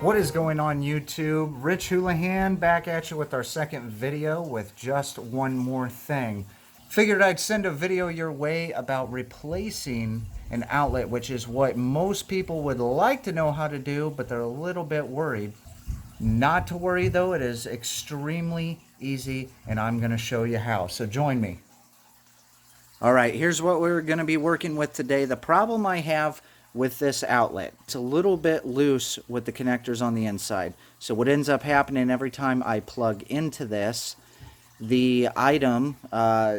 What is going on YouTube? Rich Houlihan back at you with our second video with just one more thing. Figured I'd send a video your way about replacing an outlet, which is what most people would like to know how to do, but they're a little bit worried. Not to worry though, it is extremely easy and I'm going to show you how. So join me. All right, here's what we're going to be working with today. The problem I have with this outlet, it's a little bit loose with the connectors on the inside. So what ends up happening every time I plug into this, the item,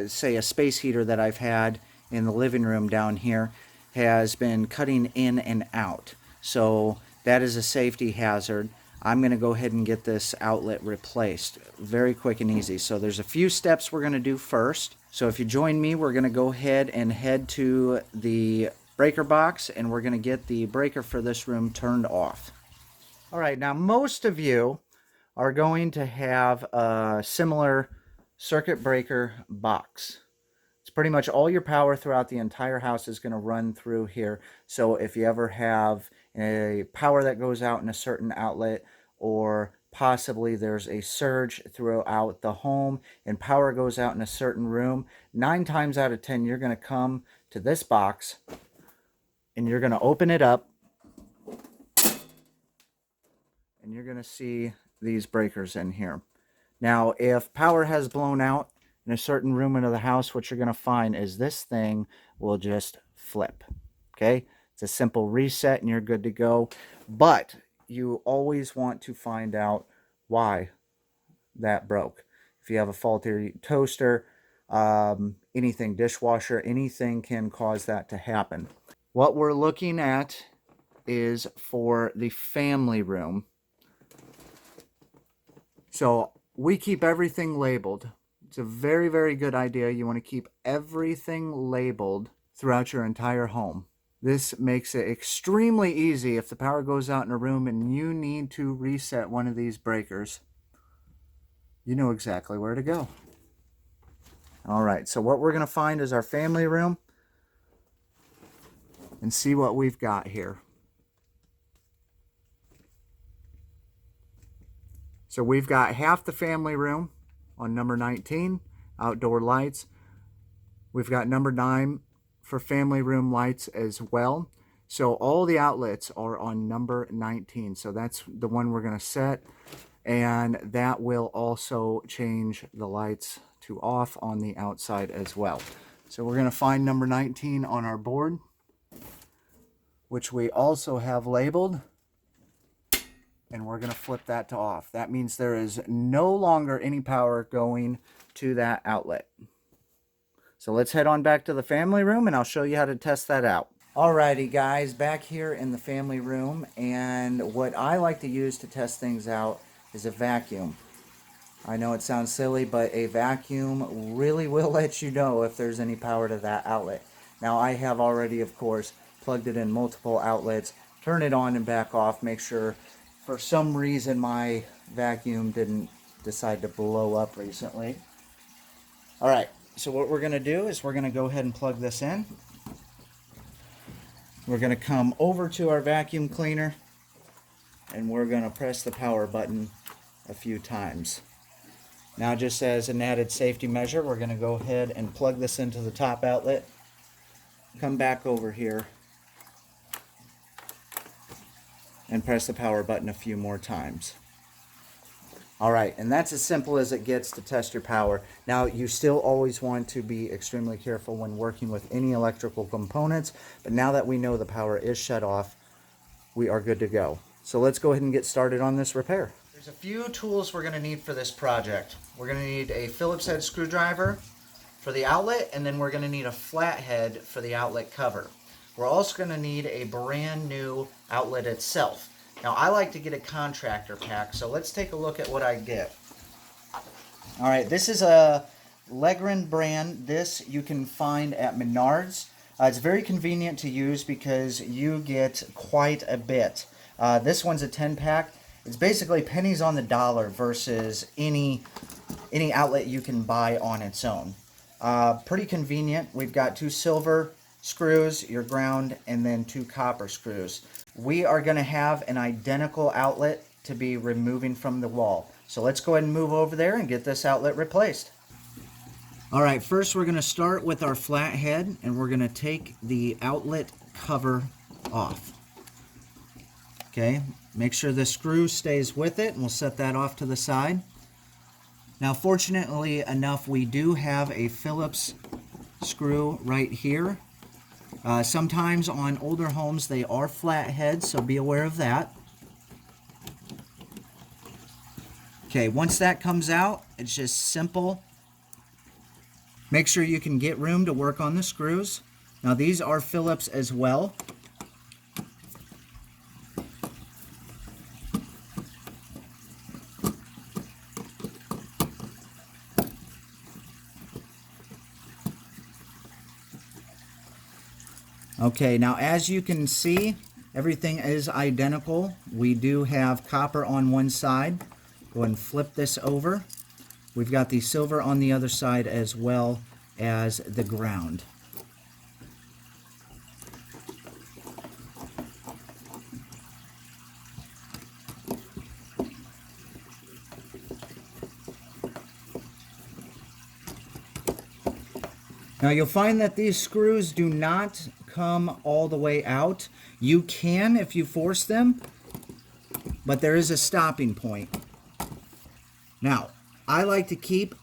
say a space heater that I've had in the living room down here, has been cutting in and out. So that is a safety hazard. I'm going to go ahead and get this outlet replaced. Very quick and easy. So there's a few steps we're going to do first. So if you join me, we're going to go ahead and head to the breaker box and we're going to get the breaker for this room turned off. All right, now most of you are going to have a similar circuit breaker box. It's pretty much all your power throughout the entire house is going to run through here. So if you ever have a power that goes out in a certain outlet, or possibly there's a surge throughout the home and power goes out in a certain room, 9 times out of 10 you're going to come to this box and you're going to open it up and you're going to see these breakers in here. Now if power has blown out in a certain room into the house, what you're going to find is this thing will just flip. Okay, it's a simple reset and you're good to go. But you always want to find out why that broke. If you have a faulty toaster, anything, dishwasher, anything can cause that to happen. What we're looking at is for the family room. So we keep everything labeled. It's a very, very good idea. You want to keep everything labeled throughout your entire home. This makes it extremely easy if the power goes out in a room and you need to reset one of these breakers. You know exactly where to go. All right, so what we're going to find is our family room and see what we've got here. So we've got half the family room on number 19, outdoor lights. We've got number 9 for family room lights as well. So all the outlets are on number 19. So that's the one we're going to set. And that will also change the lights to off on the outside as well. So we're going to find number 19 on our board, which we also have labeled. And we're going to flip that to off. That means there is no longer any power going to that outlet. So let's head on back to the family room and I'll show you how to test that out. Alrighty guys, back here in the family room, and what I like to use to test things out is a vacuum. I know it sounds silly, but a vacuum really will let you know if there's any power to that outlet. Now I have already, of course, plugged it in multiple outlets, turn it on and back off, make sure for some reason my vacuum didn't decide to blow up recently. Alright, so what we're going to do is we're going to go ahead and plug this in. We're going to come over to our vacuum cleaner and we're going to press the power button a few times. Now just as an added safety measure, we're going to go ahead and plug this into the top outlet. Come back over here and press the power button a few more times. Alright, and that's as simple as it gets to test your power. Now, you still always want to be extremely careful when working with any electrical components, but now that we know the power is shut off, we are good to go. So let's go ahead and get started on this repair. There's a few tools we're going to need for this project. We're going to need a Phillips head screwdriver for the outlet, and then we're going to need a flathead for the outlet cover. We're also going to need a brand new outlet itself. Now I like to get a contractor pack, so let's take a look at what I get. Alright, this is a Legrand brand. This you can find at Menards. It's very convenient to use because you get quite a bit. This one's a 10-pack. It's basically pennies on the dollar versus any outlet you can buy on its own. Pretty convenient. We've got 2 silver screws, your ground, and then 2 copper screws. we are going to have an identical outlet to be removing from the wall. So let's go ahead and move over there and get this outlet replaced. All right, first we're going to start with our flat head, and we're going to take the outlet cover off. Okay, make sure the screw stays with it, and we'll set that off to the side. Now, fortunately enough, we do have a Phillips screw right here. Sometimes on older homes they are flat heads, so be aware of that. Okay, once that comes out, it's just simple. Make sure you can get room to work on the screws. Now these are Phillips as well. Okay, now as you can see, everything is identical. We do have copper on one side. Go ahead and flip this over. We've got the silver on the other side as well as the ground. Now you'll find that these screws do not come all the way out. You can if you force them, but there is a stopping point. Now, I like to keep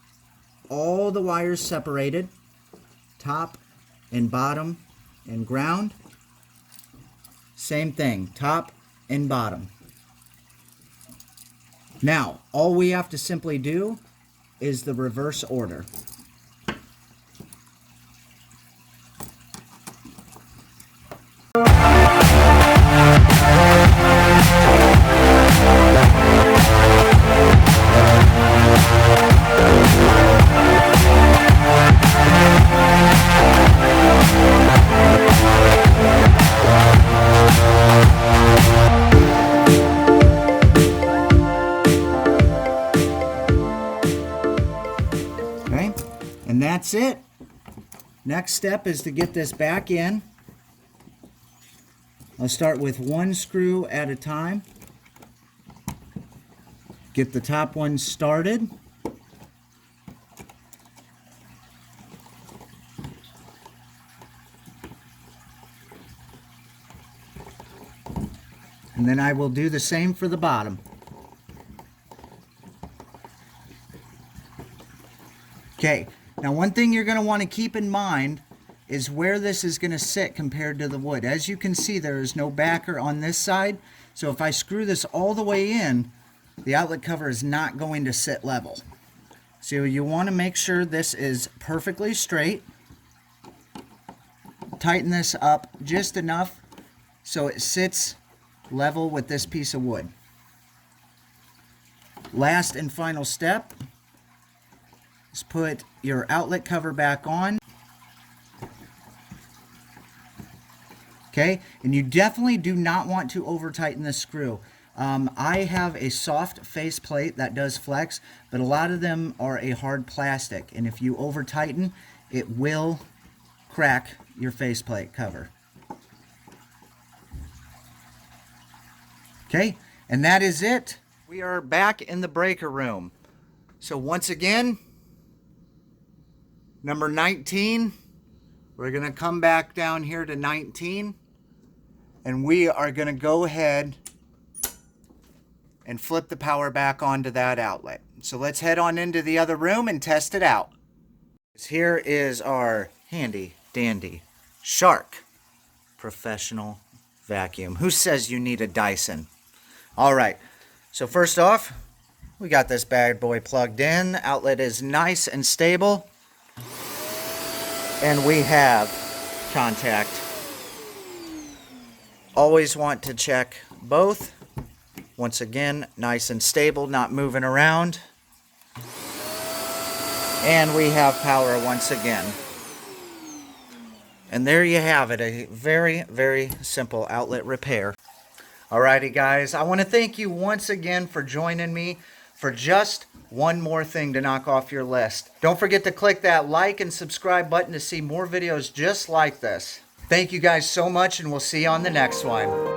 all the wires separated, top and bottom and ground. Same thing, top and bottom. Now, all we have to simply do is the reverse order. Okay, and that's it. Next step is to get this back in. I'll start with one screw at a time. Get the top one started. And then I will do the same for the bottom. Okay, now one thing you're going to want to keep in mind is where this is going to sit compared to the wood. As you can see, there is no backer on this side, so if I screw this all the way in, the outlet cover is not going to sit level. So you want to make sure this is perfectly straight. Tighten this up just enough so it sits level with this piece of wood. Last and final step is put your outlet cover back on. Okay, and you definitely do not want to over tighten the screw. I have a soft face plate that does flex, but a lot of them are a hard plastic, and if you over tighten, it will crack your faceplate cover. Okay, and that is it. We are back in the breaker room. So once again, number 19, we're going to come back down here to 19, and we are going to go ahead and flip the power back onto that outlet. So let's head on into the other room and test it out. Here is our handy dandy Shark professional vacuum. Who says you need a Dyson? All right, so first off, we got this bad boy plugged in. The outlet is nice and stable. And we have contact. Always want to check both. Once again, nice and stable, not moving around. And we have power once again. And there you have it, a very, very simple outlet repair. Alrighty guys, I want to thank you once again for joining me for just one more thing to knock off your list. Don't forget to click that like and subscribe button to see more videos just like this. Thank you guys so much, and we'll see you on the next one.